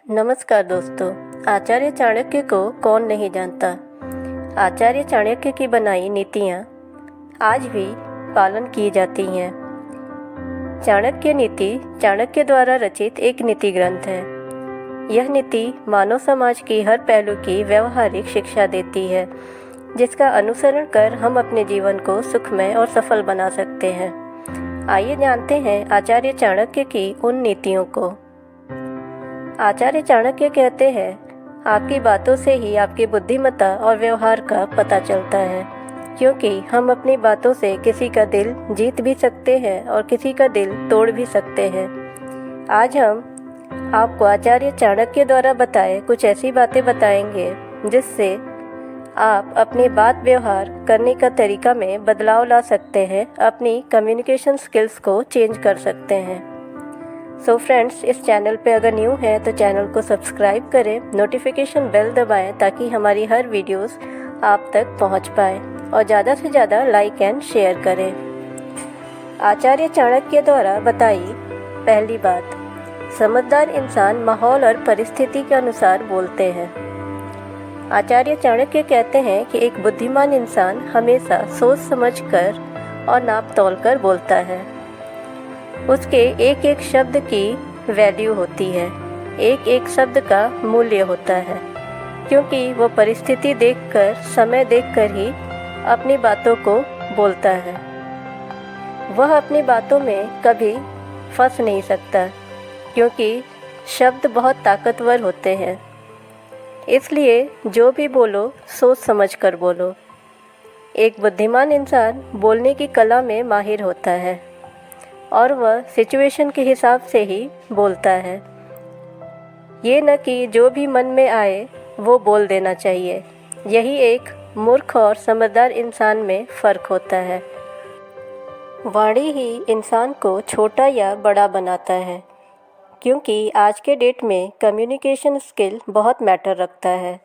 नमस्कार दोस्तों। आचार्य चाणक्य को कौन नहीं जानता। आचार्य चाणक्य की बनाई नीतियाँ आज भी पालन की जाती हैं। चाणक्य नीति चाणक्य द्वारा रचित एक नीति ग्रंथ है। यह नीति मानव समाज की हर पहलू की व्यवहारिक शिक्षा देती है, जिसका अनुसरण कर हम अपने जीवन को सुखमय और सफल बना सकते हैं। आइए जानते हैं आचार्य चाणक्य की उन नीतियों को। आचार्य चाणक्य कहते हैं, आपकी बातों से ही आपकी बुद्धिमत्ता और व्यवहार का पता चलता है, क्योंकि हम अपनी बातों से किसी का दिल जीत भी सकते हैं और किसी का दिल तोड़ भी सकते हैं। आज हम आपको आचार्य चाणक्य द्वारा बताए कुछ ऐसी बातें बताएंगे जिससे आप अपनी बात व्यवहार करने का तरीका में बदलाव ला सकते हैं, अपनी कम्युनिकेशन स्किल्स को चेंज कर सकते हैं। सो फ्रेंड्स, इस चैनल पे अगर न्यू हैं तो चैनल को सब्सक्राइब करें, नोटिफिकेशन बेल दबाएं ताकि हमारी हर वीडियोस आप तक पहुंच पाए और ज़्यादा से ज़्यादा लाइक एंड शेयर करें। आचार्य चाणक्य द्वारा बताई पहली बात, समझदार इंसान माहौल और परिस्थिति के अनुसार बोलते हैं। आचार्य चाणक्य कहते हैं कि एक बुद्धिमान इंसान हमेशा सोच समझकर और नाप तोल कर बोलता है। उसके एक एक शब्द की वैल्यू होती है, एक एक शब्द का मूल्य होता है, क्योंकि वो परिस्थिति देखकर, समय देखकर ही अपनी बातों को बोलता है। वह अपनी बातों में कभी फंस नहीं सकता, क्योंकि शब्द बहुत ताकतवर होते हैं। इसलिए जो भी बोलो सोच समझ कर बोलो। एक बुद्धिमान इंसान बोलने की कला में माहिर होता है और वह सिचुएशन के हिसाब से ही बोलता है। ये न कि जो भी मन में आए वो बोल देना चाहिए। यही एक मूर्ख और समझदार इंसान में फ़र्क होता है। वाणी ही इंसान को छोटा या बड़ा बनाता है, क्योंकि आज के डेट में कम्युनिकेशन स्किल बहुत मैटर रखता है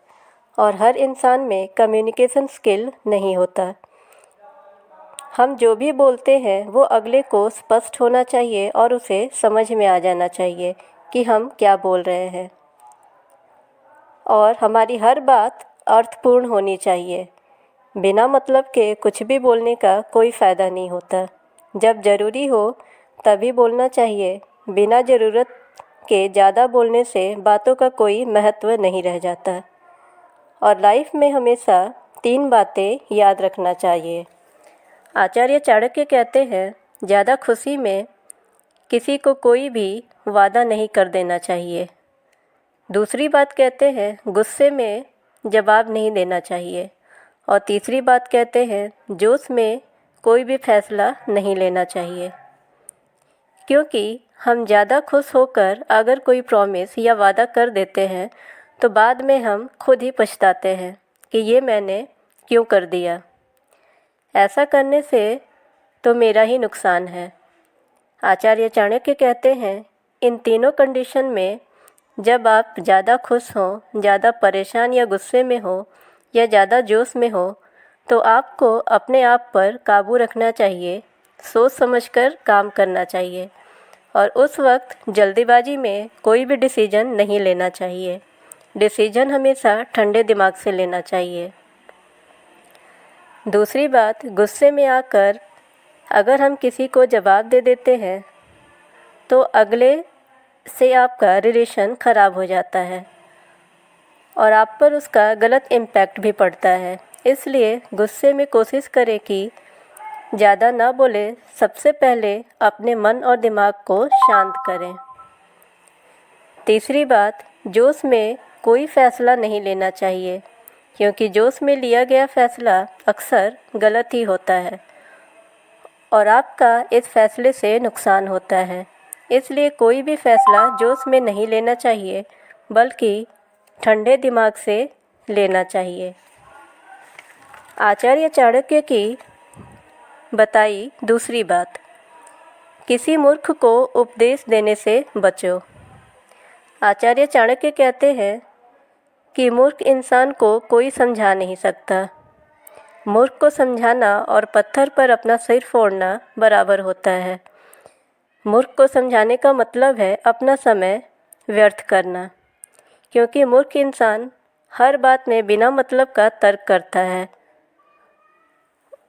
और हर इंसान में कम्युनिकेशन स्किल नहीं होता। हम जो भी बोलते हैं वो अगले को स्पष्ट होना चाहिए और उसे समझ में आ जाना चाहिए कि हम क्या बोल रहे हैं, और हमारी हर बात अर्थपूर्ण होनी चाहिए। बिना मतलब के कुछ भी बोलने का कोई फ़ायदा नहीं होता। जब ज़रूरी हो तभी बोलना चाहिए। बिना ज़रूरत के ज़्यादा बोलने से बातों का कोई महत्व नहीं रह जाता। और लाइफ में हमेशा 3 बातें याद रखना चाहिए। आचार्य चाणक्य कहते हैं, ज़्यादा खुशी में किसी को कोई भी वादा नहीं कर देना चाहिए। दूसरी बात कहते हैं, गुस्से में जवाब नहीं देना चाहिए। और तीसरी बात कहते हैं, जोश में कोई भी फैसला नहीं लेना चाहिए, क्योंकि हम ज़्यादा खुश होकर अगर कोई प्रॉमिस या वादा कर देते हैं तो बाद में हम खुद ही पछताते हैं कि ये मैंने क्यों कर दिया। ऐसा करने से तो मेरा ही नुकसान है। आचार्य चाणक्य कहते हैं, इन तीनों कंडीशन में जब आप ज़्यादा खुश हों, ज़्यादा परेशान या गुस्से में हो या ज़्यादा जोश में हो, तो आपको अपने आप पर काबू रखना चाहिए, सोच समझकर काम करना चाहिए और उस वक्त जल्दीबाजी में कोई भी डिसीजन नहीं लेना चाहिए। डिसीजन हमेशा ठंडे दिमाग से लेना चाहिए। दूसरी बात, गुस्से में आकर अगर हम किसी को जवाब दे देते हैं तो अगले से आपका रिलेशन ख़राब हो जाता है और आप पर उसका गलत इम्पैक्ट भी पड़ता है। इसलिए गुस्से में कोशिश करें कि ज़्यादा ना बोलें। सबसे पहले अपने मन और दिमाग को शांत करें। तीसरी बात, जोश में कोई फ़ैसला नहीं लेना चाहिए, क्योंकि जोश में लिया गया फ़ैसला अक्सर गलत ही होता है और आपका इस फ़ैसले से नुकसान होता है। इसलिए कोई भी फ़ैसला जोश में नहीं लेना चाहिए, बल्कि ठंडे दिमाग से लेना चाहिए। आचार्य चाणक्य की बताई दूसरी बात, किसी मूर्ख को उपदेश देने से बचो। आचार्य चाणक्य कहते हैं कि मूर्ख इंसान को कोई समझा नहीं सकता। मूर्ख को समझाना और पत्थर पर अपना सिर फोड़ना बराबर होता है। मूर्ख को समझाने का मतलब है अपना समय व्यर्थ करना। क्योंकि मूर्ख इंसान हर बात में बिना मतलब का तर्क करता है।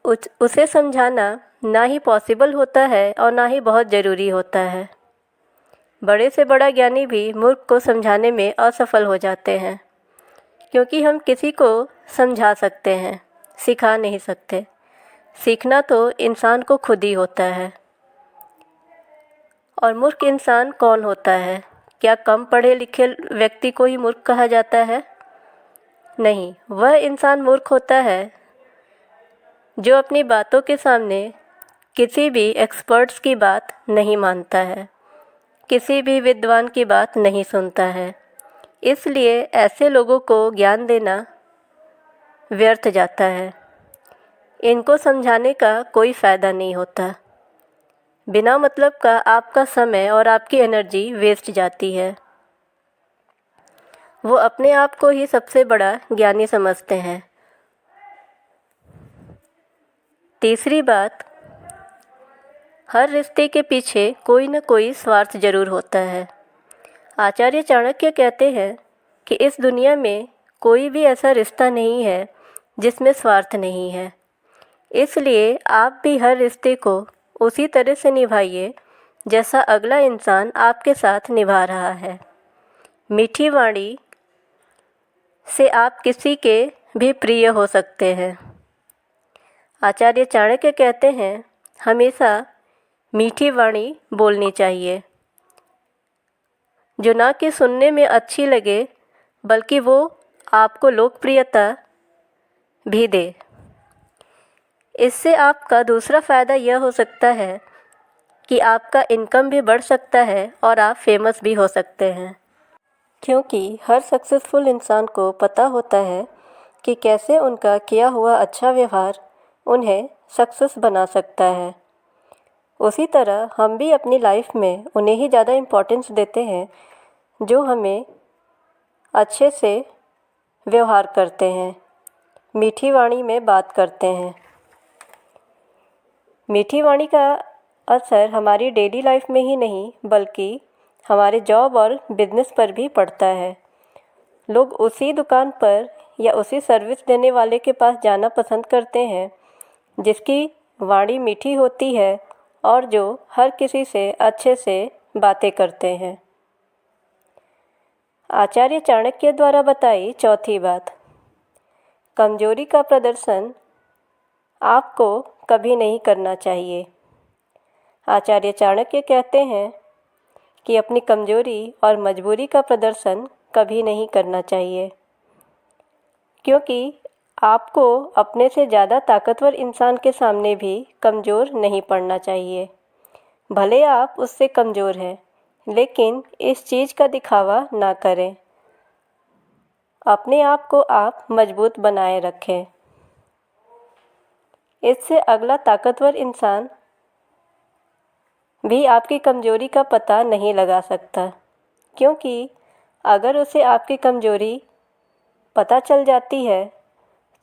उसे समझाना ना ही पॉसिबल होता है और ना ही बहुत ज़रूरी होता है। बड़े से बड़ा ज्ञानी भी मूर्ख को समझाने में असफल हो जाते हैं, क्योंकि हम किसी को समझा सकते हैं, सिखा नहीं सकते। सीखना तो इंसान को खुद ही होता है। और मूर्ख इंसान कौन होता है? क्या कम पढ़े लिखे व्यक्ति को ही मूर्ख कहा जाता है? नहीं, वह इंसान मूर्ख होता है जो अपनी बातों के सामने किसी भी एक्सपर्ट्स की बात नहीं मानता है, किसी भी विद्वान की बात नहीं सुनता है। इसलिए ऐसे लोगों को ज्ञान देना व्यर्थ जाता है। इनको समझाने का कोई फ़ायदा नहीं होता। बिना मतलब का आपका समय और आपकी एनर्जी वेस्ट जाती है। वो अपने आप को ही सबसे बड़ा ज्ञानी समझते हैं। तीसरी बात, हर रिश्ते के पीछे कोई न कोई स्वार्थ ज़रूर होता है। आचार्य चाणक्य कहते हैं कि इस दुनिया में कोई भी ऐसा रिश्ता नहीं है जिसमें स्वार्थ नहीं है। इसलिए आप भी हर रिश्ते को उसी तरह से निभाइए जैसा अगला इंसान आपके साथ निभा रहा है। मीठी वाणी से आप किसी के भी प्रिय हो सकते हैं। आचार्य चाणक्य कहते हैं, हमेशा मीठी वाणी बोलनी चाहिए, जो ना कि सुनने में अच्छी लगे बल्कि वो आपको लोकप्रियता भी दे। इससे आपका दूसरा फ़ायदा यह हो सकता है कि आपका इनकम भी बढ़ सकता है और आप फेमस भी हो सकते हैं, क्योंकि हर सक्सेसफुल इंसान को पता होता है कि कैसे उनका किया हुआ अच्छा व्यवहार उन्हें सक्सेस बना सकता है। उसी तरह हम भी अपनी लाइफ में उन्हें ही ज़्यादा इम्पोर्टेंस देते हैं जो हमें अच्छे से व्यवहार करते हैं, मीठी वाणी में बात करते हैं। मीठी वाणी का असर हमारी डेली लाइफ में ही नहीं बल्कि हमारे जॉब और बिजनेस पर भी पड़ता है। लोग उसी दुकान पर या उसी सर्विस देने वाले के पास जाना पसंद करते हैं जिसकी वाणी मीठी होती है और जो हर किसी से अच्छे से बातें करते हैं। आचार्य चाणक्य द्वारा बताई चौथी बात, कमजोरी का प्रदर्शन आपको कभी नहीं करना चाहिए। आचार्य चाणक्य कहते हैं कि अपनी कमजोरी और मजबूरी का प्रदर्शन कभी नहीं करना चाहिए, क्योंकि आपको अपने से ज़्यादा ताकतवर इंसान के सामने भी कमज़ोर नहीं पड़ना चाहिए। भले आप उससे कमज़ोर हैं, लेकिन इस चीज़ का दिखावा ना करें। अपने आप को आप मजबूत बनाए रखें। इससे अगला ताकतवर इंसान भी आपकी कमज़ोरी का पता नहीं लगा सकता, क्योंकि अगर उसे आपकी कमज़ोरी पता चल जाती है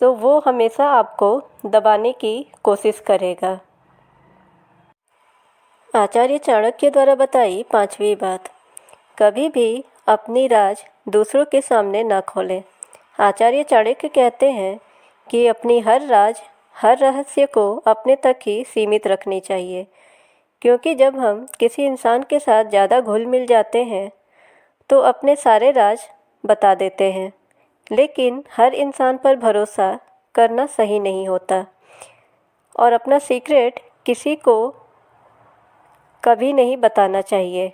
तो वो हमेशा आपको दबाने की कोशिश करेगा। आचार्य चाणक्य द्वारा बताई पांचवी बात, कभी भी अपनी राज दूसरों के सामने न खोलें। आचार्य चाणक्य कहते हैं कि अपनी हर राज, हर रहस्य को अपने तक ही सीमित रखनी चाहिए, क्योंकि जब हम किसी इंसान के साथ ज़्यादा घुल मिल जाते हैं तो अपने सारे राज बता देते हैं। लेकिन हर इंसान पर भरोसा करना सही नहीं होता और अपना सीक्रेट किसी को कभी नहीं बताना चाहिए,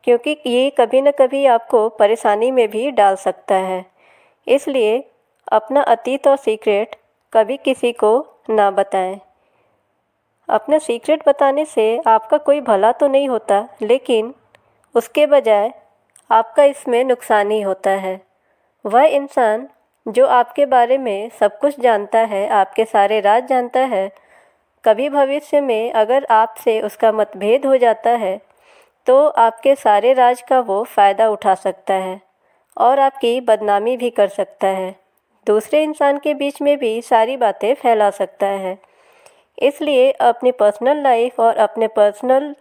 क्योंकि ये कभी न कभी आपको परेशानी में भी डाल सकता है। इसलिए अपना अतीत और सीक्रेट कभी किसी को ना बताएं। अपना सीक्रेट बताने से आपका कोई भला तो नहीं होता, लेकिन उसके बजाय आपका इसमें नुकसान ही होता है। वह इंसान जो आपके बारे में सब कुछ जानता है, आपके सारे राज जानता है, कभी भविष्य में अगर आपसे उसका मतभेद हो जाता है तो आपके सारे राज का वो फ़ायदा उठा सकता है और आपकी बदनामी भी कर सकता है। दूसरे इंसान के बीच में भी सारी बातें फैला सकता है। इसलिए अपनी पर्सनल लाइफ और अपने पर्सनल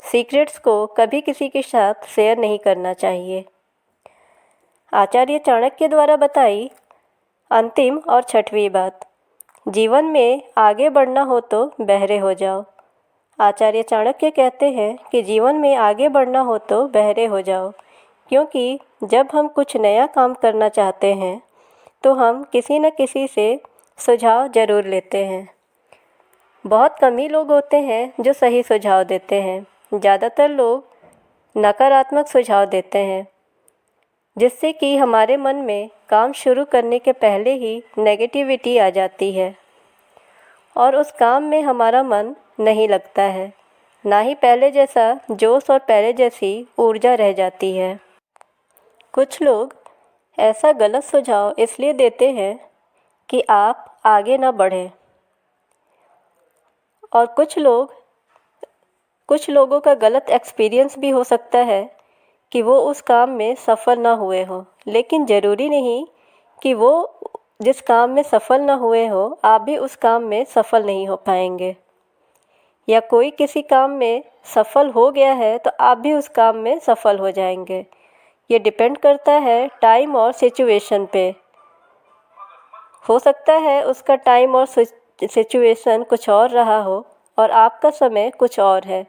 सीक्रेट्स को कभी किसी के साथ शेयर नहीं करना चाहिए। आचार्य चाणक्य द्वारा बताई अंतिम और छठवीं बात, जीवन में आगे बढ़ना हो तो बहरे हो जाओ। आचार्य चाणक्य कहते हैं कि जीवन में आगे बढ़ना हो तो बहरे हो जाओ, क्योंकि जब हम कुछ नया काम करना चाहते हैं तो हम किसी न किसी से सुझाव ज़रूर लेते हैं। बहुत कम ही लोग होते हैं जो सही सुझाव देते हैं। ज़्यादातर लोग नकारात्मक सुझाव देते हैं, जिससे कि हमारे मन में काम शुरू करने के पहले ही नेगेटिविटी आ जाती है और उस काम में हमारा मन नहीं लगता है, ना ही पहले जैसा जोश और पहले जैसी ऊर्जा रह जाती है। कुछ लोग ऐसा गलत सुझाव इसलिए देते हैं कि आप आगे ना बढ़ें, और कुछ लोगों का गलत एक्सपीरियंस भी हो सकता है कि वो उस काम में सफल ना हुए हों। लेकिन ज़रूरी नहीं कि वो जिस काम में सफल ना हुए हो आप भी उस काम में सफल नहीं हो पाएंगे, या कोई किसी काम में सफल हो गया है तो आप भी उस काम में सफल हो जाएंगे। ये डिपेंड करता है टाइम और सिचुएशन पे। हो सकता है उसका टाइम और सिचुएशन कुछ और रहा हो और आपका समय कुछ और है।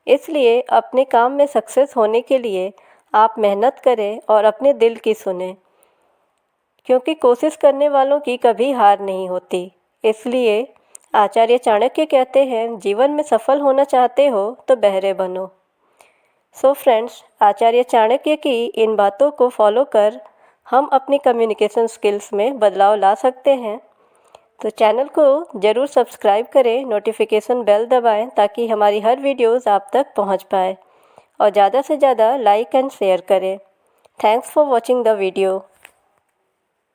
इसलिए अपने काम में सक्सेस होने के लिए आप मेहनत करें और अपने दिल की सुनें, क्योंकि कोशिश करने वालों की कभी हार नहीं होती। इसलिए आचार्य चाणक्य कहते हैं, जीवन में सफल होना चाहते हो तो बहरे बनो। सो फ्रेंड्स, आचार्य चाणक्य की इन बातों को फॉलो कर हम अपनी कम्युनिकेशन स्किल्स में बदलाव ला सकते हैं। तो चैनल को ज़रूर सब्सक्राइब करें, नोटिफिकेशन बेल दबाएं ताकि हमारी हर वीडियोस आप तक पहुंच पाए, और ज़्यादा से ज़्यादा लाइक एंड शेयर करें। Thanks for watching the video.